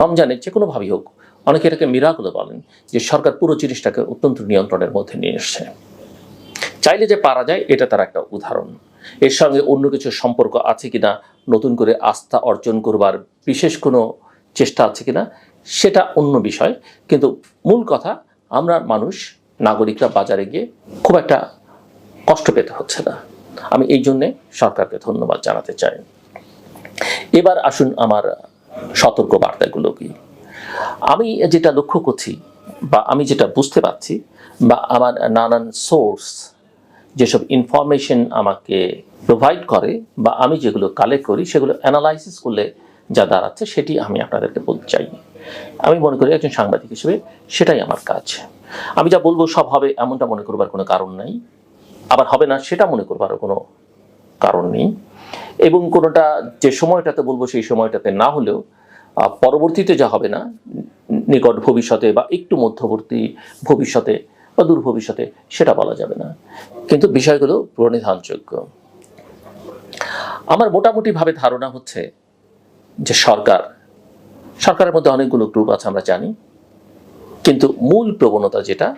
রমজানের যে কোনোভাবেই হোক, অনেকে এটাকে মিরাকলও বলেন, যে সরকার পুরো জিনিসটাকে অত্যন্ত নিয়ন্ত্রণের মধ্যে নিয়ে এসছে। চাইলে যে পারা যায় এটা তার একটা উদাহরণ। এর সঙ্গে অন্য কিছু সম্পর্ক আছে কিনা, নতুন করে আস্থা অর্জন করবার বিশেষ কোনো চেষ্টা আছে কিনা, সেটা অন্য বিষয়। কিন্তু মূল কথা, আমরা মানুষ, নাগরিকরা বাজারে গিয়ে খুব একটা কষ্ট পেতে হচ্ছে না। আমি এই জন্যে সরকারকে ধন্যবাদ জানাতে চাই। এবার আসুন আমার সতর্ক বার্তাগুলো কি। আমি যেটা লক্ষ্য করছি বা আমি যেটা বুঝতে পারছি, বা আমার নানান সোর্স যেসব ইনফরমেশন আমাকে প্রোভাইড করে বা আমি যেগুলো কালেক্ট করি, সেগুলো অ্যানালাইসিস করলে যা দাঁড়াচ্ছে সেটি আমি আপনাদেরকে বলতে চাই। আমি মনে করি একজন সাংবাদিক হিসেবে সেটাই আমার কাজ। আমি যা বলবো সব হবে এমনটা মনে করবার কোনো কারণ নাই, আবার হবে না সেটা মনে করবারও কোনো কারণ নেই। এবং কোনোটা যে সময়টাতে বলবো সেই সময়টাতে না হলেও পরবর্তীতে যা হবে না, নিকট ভবিষ্যতে বা একটু মধ্যবর্তী ভবিষ্যতে বা দূর ভবিষ্যতে, সেটা বলা যাবে না। কিন্তু বিষয়গুলো প্রণিধানযোগ্য। আমার মোটামুটিভাবে ধারণা হচ্ছে যে সরকারের মধ্যে অনেকগুলো গ্রুপ আছে আমরা জানি, কিন্তু মূল প্রবণতা যেটা,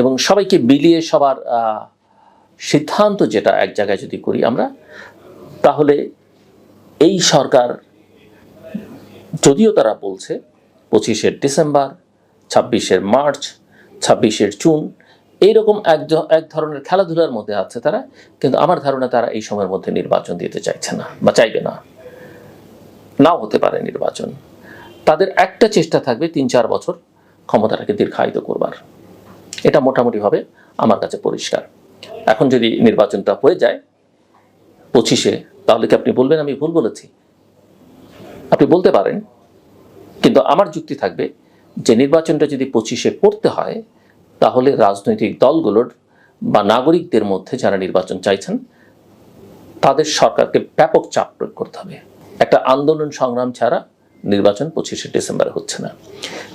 এবং সবাইকে বিলিয়ে সবার সিদ্ধান্ত যেটা এক জায়গায় যদি করি আমরা, তাহলে এই সরকার, যদিও তারা বলছে 25শে ডিসেম্বর, 26শে মার্চ, 26শে জুন, এইরকম এক ধরনের খেলাধুলার মধ্যে আছে তারা, কিন্তু আমার ধারণা তারা এই সময়ের মধ্যে নির্বাচন দিতে চাইছে না বা চাইবে না, নাও হতে পারে নির্বাচন। তাদের একটা চেষ্টা থাকবে 3-4 বছর ক্ষমতাটাকে দীর্ঘায়িত করবার। এটা মোটামুটিভাবে আমার কাছে পরিষ্কার। এখন যদি নির্বাচনটা হয়ে যায় 25শে, তাহলে কি আপনি বলবেন আমি ভুল বলেছি? আপনি বলতে পারেন, কিন্তু আমার যুক্তি থাকবে যে নির্বাচনটা যদি 25শে করতে হয়, তাহলে রাজনৈতিক দলগুলোর বা নাগরিকদের মধ্যে যারা নির্বাচন চাইছেন, তাদের সরকারকে ব্যাপক চাপ প্রয়োগ করতে হবে। একটা আন্দোলন সংগ্রাম ছাড়া নির্বাচন 25শে ডিসেম্বরে হচ্ছে না।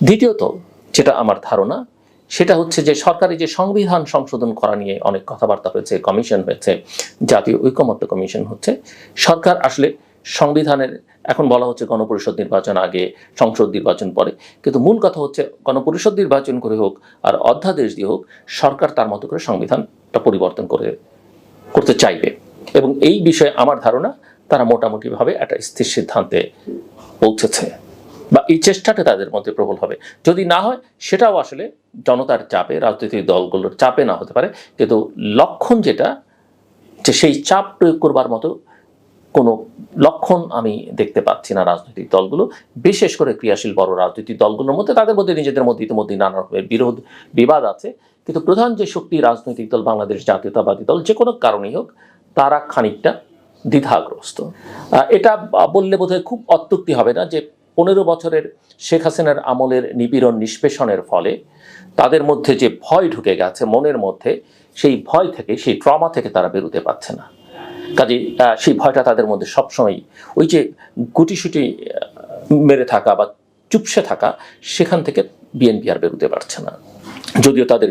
দ্বিতীয়ত যেটা আমার ধারণা, সেটা হচ্ছে যে সরকারি যে সংবিধান সংশোধন করা নিয়ে অনেক কথাবার্তা হয়েছে, কমিশন হয়েছে, জাতীয় ঐকমত্য কমিশন হচ্ছে। সরকার আসলে সংবিধানের, এখন বলা হচ্ছে গণপরিষদ নির্বাচন আগে, সংসদ নির্বাচন পরে, কিন্তু মূল কথা হচ্ছে গণপরিষদ নির্বাচন করে হোক আর অধ্যাদেশ দিয়ে হোক, সরকার তার মতো করে সংবিধানটা পরিবর্তন করতে চাইবে। এবং এই বিষয়ে আমার ধারণা তারা মোটামুটিভাবে একটা স্থির সিদ্ধান্তে পৌঁছেছে, বা এই চেষ্টাটা তাদের মধ্যে প্রবল হবে। যদি না হয় সেটাও আসলে জনতার চাপে, রাজনৈতিক দলগুলোর চাপে না হতে পারে, কিন্তু লক্ষণ যেটা, যে সেই চাপ প্রয়োগ করবার মতো কোনো লক্ষণ আমি দেখতে পাচ্ছি না রাজনৈতিক দলগুলো, বিশেষ করে ক্রিয়াশীল বড় রাজনৈতিক দলগুলোর মধ্যে। তাদের মধ্যে নিজেদের মধ্যে ইতিমধ্যে নানা রকমের বিবাদ আছে, কিন্তু প্রধান যে শক্তি রাজনৈতিক দল, বাংলাদেশ জাতীয়তাবাদী দল, যে কোনো কারণেই হোক, তারা খানিকটা দ্বিধাগ্রস্ত। এটা বললে বোধহয় খুব অত্যুক্তি হবে না যে 15 বছরের শেখ হাসিনার আমলের নিপীড়ন নিষ্পেষণের ফলে তাদের মধ্যে যে ভয় ঢুকে গেছে মনের মধ্যে, সেই ভয় থেকে, সেই ট্রমা থেকে তারা বেরোতে পারছে না। কাজে সেই ভয়টা তাদের মধ্যে সবসময়, ওই যে গুটিসুটি মেরে থাকা বা চুপসে থাকা, সেখান থেকে বিএনপি আর বেরোতে পারছে না। যদিও তাদের